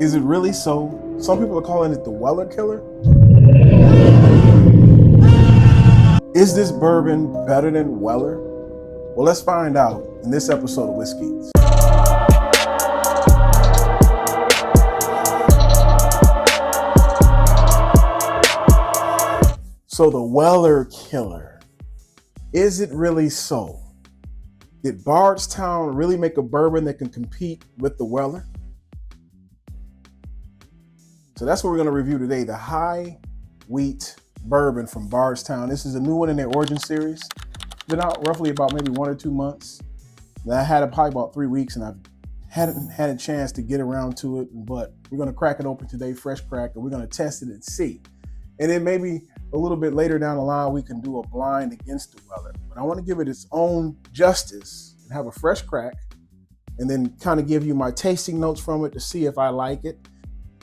Is it really so? Some people are calling it the Weller killer. Is this bourbon better than Weller? Well, let's find out in this episode of Whiskey. So the Weller killer, is it really so? Did Bardstown really make a bourbon that can compete with the Weller? So that's what we're going to review today, the high wheat bourbon from Bardstown. This is a new one in their Origin series. Been out roughly about maybe 1 or 2 months. And I had it probably about 3 weeks and I hadn't had a chance to get around to it, but we're going to crack it open today, fresh crack, and we're going to test it and see. And then maybe a little bit later down the line, we can do a blind against the Weller. But I want to give it its own justice and have a fresh crack and then kind of give you my tasting notes from it to see if I like it.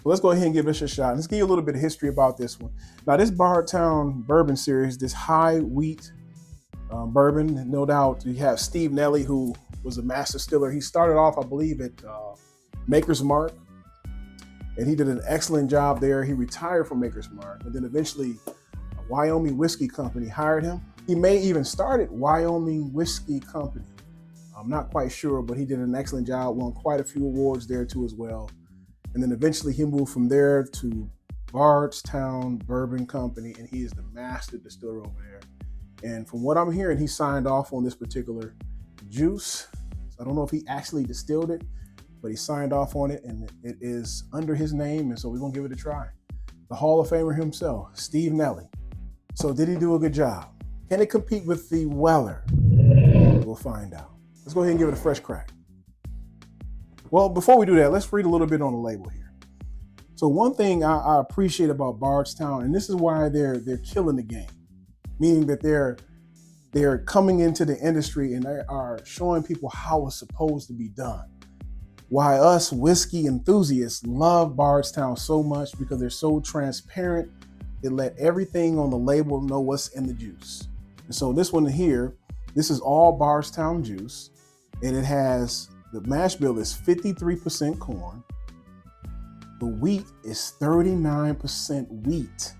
So let's go ahead and give this a shot. Let's give you a little bit of history about this one. Now, this Bardstown bourbon series, this high wheat bourbon, no doubt you have Steve Nelly, who was a master distiller. He started off, I believe, at Maker's Mark. And he did an excellent job there. He retired from Maker's Mark, and then eventually a Wyoming Whiskey Company hired him. He may even started Wyoming Whiskey Company. I'm not quite sure, but he did an excellent job, won quite a few awards there too as well. And then eventually he moved from there to Bardstown Bourbon Company, and he is the master distiller over there. And from what I'm hearing, he signed off on this particular juice. So I don't know if he actually distilled it, but he signed off on it, and it is under his name, and so we're gonna give it a try. The Hall of Famer himself, Steve Nelly. So did he do a good job? Can it compete with the Weller? We'll find out. Let's go ahead and give it a fresh crack. Well, before we do that, let's read a little bit on the label here. So one thing I appreciate about Bardstown, and this is why they're killing the game, meaning that they're coming into the industry and they are showing people how it's supposed to be done. Why us whiskey enthusiasts love Bardstown so much, because they're so transparent. They let everything on the label know what's in the juice. And so this one here, this is all Bardstown juice, and it has, the mash bill is 53% corn. The wheat is 39% wheat.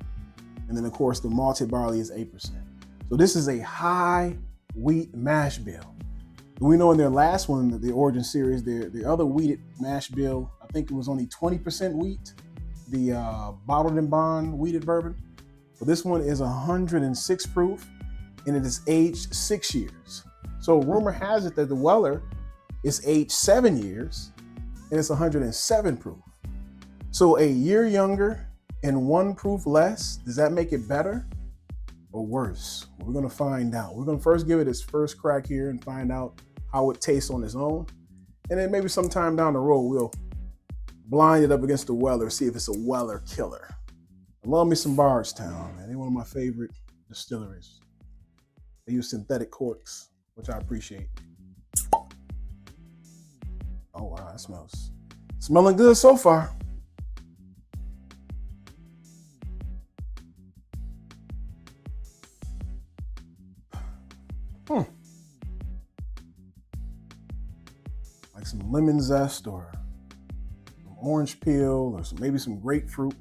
And then of course the malted barley is 8%. So this is a high wheat mash bill. We know in their last one, the Origin series, the other wheated mash bill, I think it was only 20% wheat, the bottled and bond wheated bourbon. But this one is 106 proof, and it is aged 6 years. So rumor has it that the Weller is aged 7 years, and it's 107 proof. So a year younger and 1 proof less, does that make it better or worse? We're gonna find out. We're gonna first give it its first crack here and find out how it tastes on its own. And then maybe sometime down the road, we'll blind it up against the Weller, see if it's a Weller killer. I love me some Bardstown, man. They're one of my favorite distilleries. They use synthetic corks, which I appreciate. Oh wow, that smells smelling good so far. Like some lemon zest or some orange peel or maybe some grapefruit.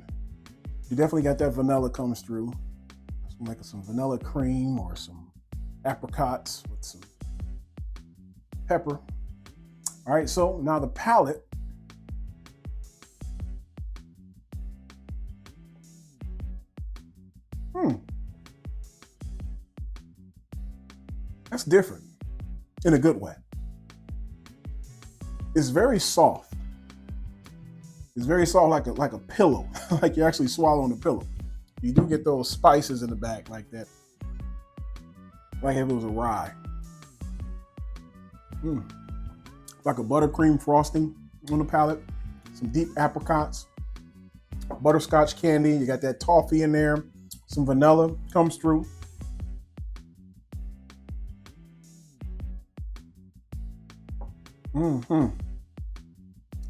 You definitely got that vanilla comes through. Like some vanilla cream or some apricots with some pepper. All right, so now the palate. That's different in a good way. It's very soft. It's very soft, like a pillow, like you're actually swallowing a pillow. You do get those spices in the back like that, like if it was a rye. Like a buttercream frosting on the palate, some deep apricots, butterscotch candy. You got that toffee in there, some vanilla comes through.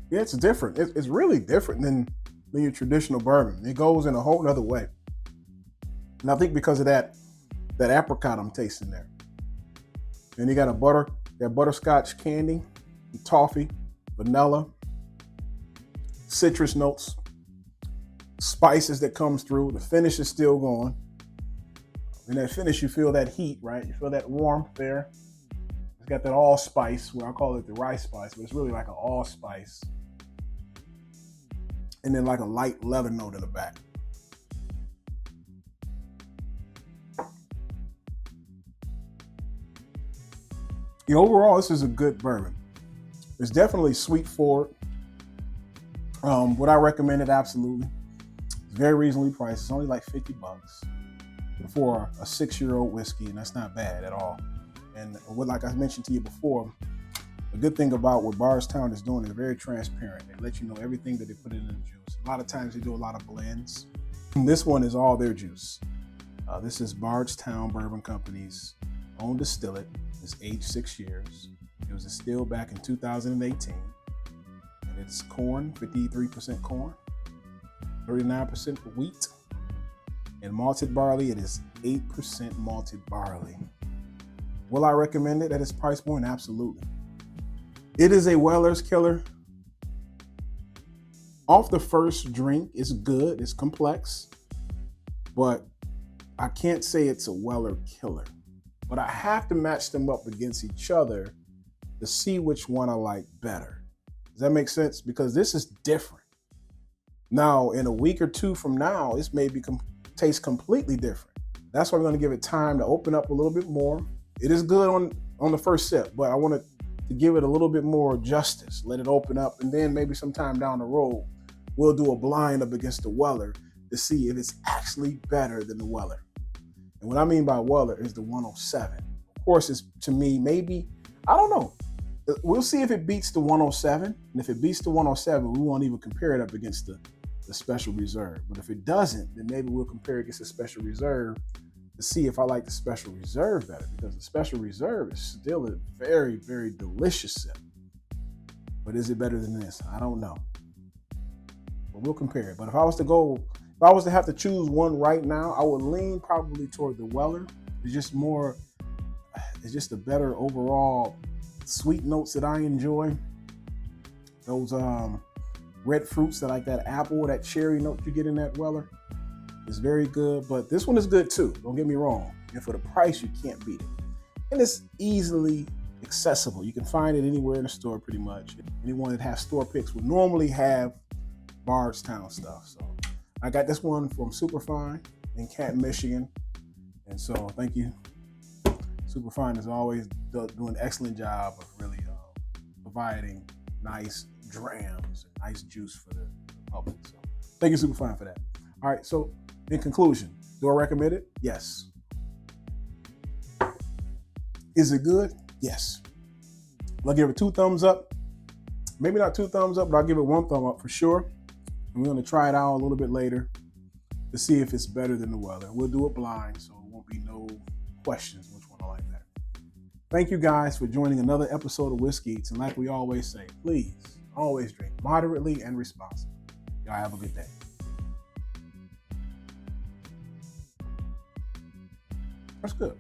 Yeah, it's different. It's really different than your traditional bourbon. It goes in a whole nother way. And I think because of that apricot I'm tasting there. And you got that butterscotch candy, toffee, vanilla, citrus notes, spices that comes through. The finish is still going. In that finish, you feel that heat, right? You feel that warmth there. It's got that allspice, where I call it the rice spice, but it's really like an allspice. And then like a light leather note in the back. Overall, this is a good bourbon. It's definitely sweet forward. Would I recommend it? Absolutely. It's very reasonably priced. It's only like $50 for a 6-year-old whiskey, and that's not bad at all. And like I mentioned to you before, the good thing about what Bardstown is doing is very transparent. They let you know everything that they put in the juice. A lot of times they do a lot of blends. And this one is all their juice. This is Bardstown Bourbon Company's own distillate. It's aged 6 years. It was distilled back in 2018. And it's corn, 53% corn, 39% wheat. And malted barley, it is 8% malted barley. Will I recommend it at its price point? Absolutely. It is a Weller's killer. Off the first drink, it's good, it's complex, but I can't say it's a Weller killer. But I have to match them up against each other to see which one I like better. Does that make sense? Because this is different. Now, in a week or two from now, this may taste completely different. That's why I'm gonna give it time to open up a little bit more. It is good on the first sip, but I want to give it a little bit more justice. Let it open up, and then maybe sometime down the road, we'll do a blind up against the Weller to see if it's actually better than the Weller. And what I mean by Weller is the 107. Of course, it's, to me, maybe, I don't know. We'll see if it beats the 107. And if it beats the 107, we won't even compare it up against the Special Reserve. But if it doesn't, then maybe we'll compare it against the Special Reserve to see if I like the Special Reserve better, because the Special Reserve is still a very, very delicious sip. But is it better than this? I don't know. But we'll compare it. But if I was to have to choose one right now, I would lean probably toward the Weller. It's just a better overall sweet notes that I enjoy. Those red fruits, that like that apple, that cherry note you get in that Weller is very good. But this one is good too, don't get me wrong. And for the price, you can't beat it. And it's easily accessible. You can find it anywhere in the store pretty much. Anyone that has store picks would normally have Bardstown stuff. So I got this one from Superfine in Canton, Michigan. And so thank you. Superfine is always doing an excellent job of really providing nice drams and nice juice for the public. So thank you, Superfine, for that. All right, so in conclusion, do I recommend it? Yes. Is it good? Yes. I'll give it 2 thumbs up. Maybe not 2 thumbs up, but I'll give it 1 thumb up for sure. And we're gonna try it out a little bit later to see if it's better than the Weller. We'll do it blind, so it won't be no questions which one I like better. Thank you guys for joining another episode of Whiskey Eats. And like we always say, please always drink moderately and responsibly. Y'all have a good day. That's good.